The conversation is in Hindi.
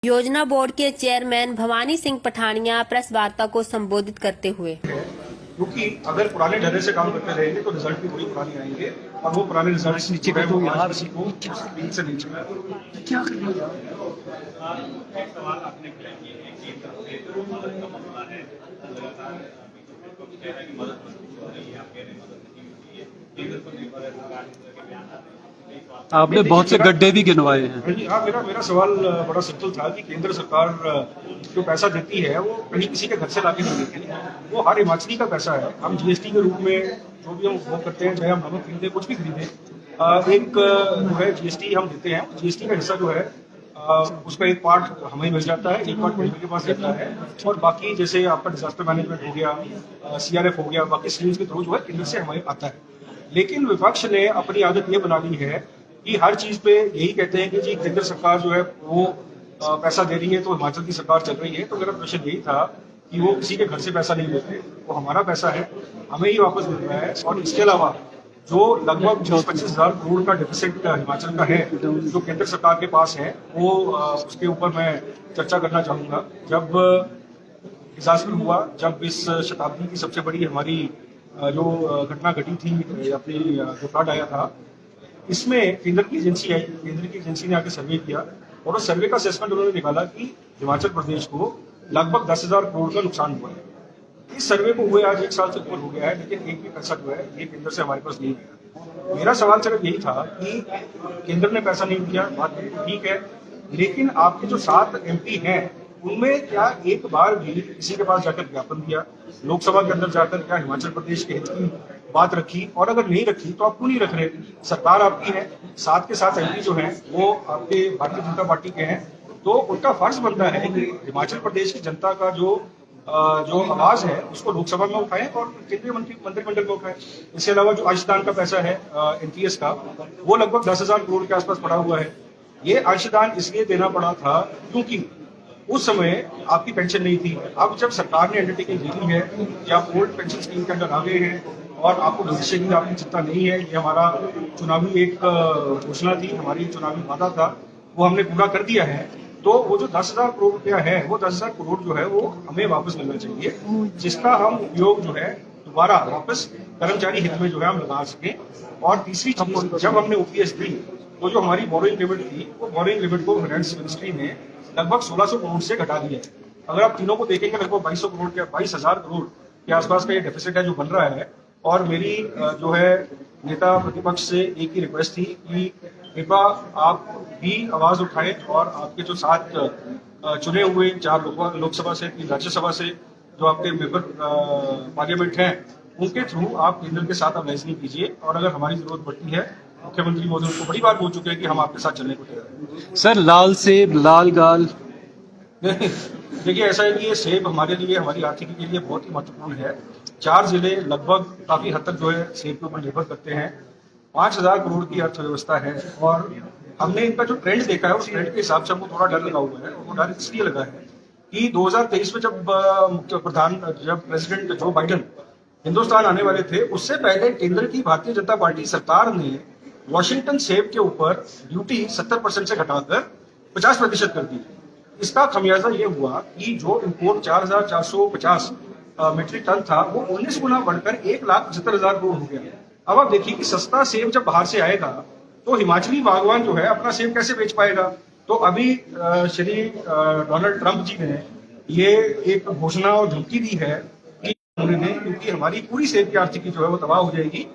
योजना बोर्ड के चेयरमैन भवानी सिंह पठानिया प्रेस वार्ता को संबोधित करते हुए, क्योंकि अगर पुराने ढंग से काम करते रहेंगे तो रिजल्ट भी वही पुराने आएंगे और वो पुराने रिजल्ट नीचे गए वो यहाँ किसी को लीग से नीचे क्या आपने बहुत से गड्ढे भी गिनवाए हैं। हाँ, मेरा सवाल बड़ा सिंपल था कि केंद्र सरकार जो पैसा देती है वो कहीं किसी के घर से लाके नहीं देती, वो हर हिमाचली का पैसा है। हम जीएसटी के रूप में जो भी हम वो करते हैं, चाहे हम नमक खरीदे कुछ भी खरीदे, एक जो है जीएसटी हम देते हैं। जीएसटी का हिस्सा जो है उसका एक पार्ट हमें मिल जाता है, एक पार्ट केंद्र के पास रहता है, और बाकी जैसे आपका डिजास्टर मैनेजमेंट हो गया, सीआरएफ हो गया, बाकी स्कीम्स के थ्रू जो है केंद्र से हमें आता है। लेकिन विपक्ष ने अपनी आदत ये बना ली है कि हर चीज पे यही कहते हैं कि जी केंद्र सरकार जो है वो पैसा दे रही है तो हिमाचल की सरकार चल रही है। तो मेरा प्रश्न यही था कि वो किसी के घर से पैसा नहीं लेते, वो हमारा पैसा है, हमें ही वापस मिल रहा है। और इसके अलावा जो लगभग 25 हजार करोड़ का डेफिसिट हिमाचल का है जो केंद्र सरकार के पास है, वो उसके ऊपर मैं चर्चा करना चाहूंगा। जब डिजास्टर हुआ, जब इस शताब्दी की सबसे बड़ी हमारी जो घटना घटी थी, अपनी जो फ्लड आया था, इसमें केंद्र की एजेंसी आई, केंद्र की एजेंसी ने आके सर्वे किया और उस सर्वे का असेसमेंट उन्होंने निकाला कि हिमाचल प्रदेश को लगभग 10,000 करोड़ का नुकसान हुआ है। इस सर्वे को हुए आज 1 साल से ऊपर हो गया है, लेकिन एक भी पैसा जो है ये केंद्र से हमारे पास नहीं है। मेरा सवाल सिर्फ यही था कि केंद्र ने पैसा नहीं दिया, बात ठीक है, लेकिन आपके जो 7 MP हैं उनमें क्या एक बार भी किसी के पास जाकर ज्ञापन दिया, लोकसभा के अंदर जाकर क्या हिमाचल प्रदेश के हित की बात रखी? और अगर नहीं रखी तो आप क्यों नहीं रख रहे? सरकार आपकी है, 7 के 7 MP जो हैं वो आपके भारतीय जनता पार्टी के हैं, तो उनका फर्ज बनता है कि हिमाचल प्रदेश की जनता का जो आवाज है उसको लोकसभा में उठाएं और केंद्रीय मंत्रिमंडल में उठाएं। इसके अलावा जो अंशदान का पैसा है NPS का, वो लगभग 10,000 करोड़ के आसपास पड़ा हुआ है। ये अंशदान इसलिए देना पड़ा था क्योंकि उस समय आपकी पेंशन नहीं थी। अब जब सरकार ने अंडरटेकिंग ली है कि आप ओल्ड पेंशन स्कीम के अंदर आ गए हैं और आपको भविष्य की आपकी चिंता नहीं है, ये हमारा चुनावी एक घोषणा थी, हमारी चुनावी वादा था, वो हमने पूरा कर दिया है, तो वो जो 10,000 करोड़ रुपया है, वो 10,000 करोड़ जो है वो हमें वापस मिलना चाहिए, जिसका हम उपयोग जो है दोबारा वापस कर्मचारी हित में जो है हम लगा सकें। और तीसरी चीज, जब हमने OPS दी तो जो हमारी बोरोइंग लिमिट थी, वो बोरोइंग लिमिट को फाइनेंस मिनिस्ट्री ने लगभग 1600 करोड़ से घटा दिया है। अगर आप तीनों को देखेंगे, लगभग 22,000 करोड़ के आसपास का ये डेफिसिट है जो बन रहा है। और मेरी जो है नेता प्रतिपक्ष से एक ही रिक्वेस्ट थी कि कृपया आप भी आवाज उठाएं और आपके जो 7 चुने हुए, 4 लोकसभा से, 3 राज्यसभा से जो आपके मेंबर पार्लियामेंट हैं, उनके थ्रू आप केंद्र के साथ लाइजनिंग कीजिए। और अगर हमारी जरूरत पड़ती है, मुख्यमंत्री महोदय उनको बड़ी बार बोल चुके हैं कि हम आपके साथ चलने को तैयार हैं। सर, लाल सेब, लाल गाल, देखिए ऐसा है कि ये सेब हमारे लिए, हमारी आर्थिकी के लिए बहुत ही महत्वपूर्ण है। 4 जिले लगभग काफी हद तक जो है सेब के ऊपर निर्भर करते हैं। 5,000 करोड़ की अर्थव्यवस्था है और हमने इनका जो ट्रेंड देखा है, उस ट्रेंड के हिसाब से हमको थोड़ा डर लगा हुआ है। और वो डर इसलिए लगा है कि 2023 में जब प्रेसिडेंट जो बाइडन हिंदुस्तान आने वाले थे, उससे पहले केंद्र की भारतीय जनता पार्टी सरकार ने वॉशिंगटन सेब के ऊपर ड्यूटी 70% से घटाकर 50% कर दी। इसका खमियाजा ये हुआ कि जो इम्पोर्ट 4,450 मीट्रिक टन था, वो 19 गुना बढ़कर 1,75,000 करोड़ हो गया। अब आप देखिए कि सस्ता सेब जब बाहर से आएगा तो हिमाचली बागवान जो है अपना सेब कैसे बेच पाएगा? तो अभी श्री डोनाल्ड ट्रंप जी ने ये एक घोषणा और धमकी दी है कि उन्होंने, क्योंकि हमारी पूरी सेब की आर्थिकी जो है वो तबाह हो जाएगी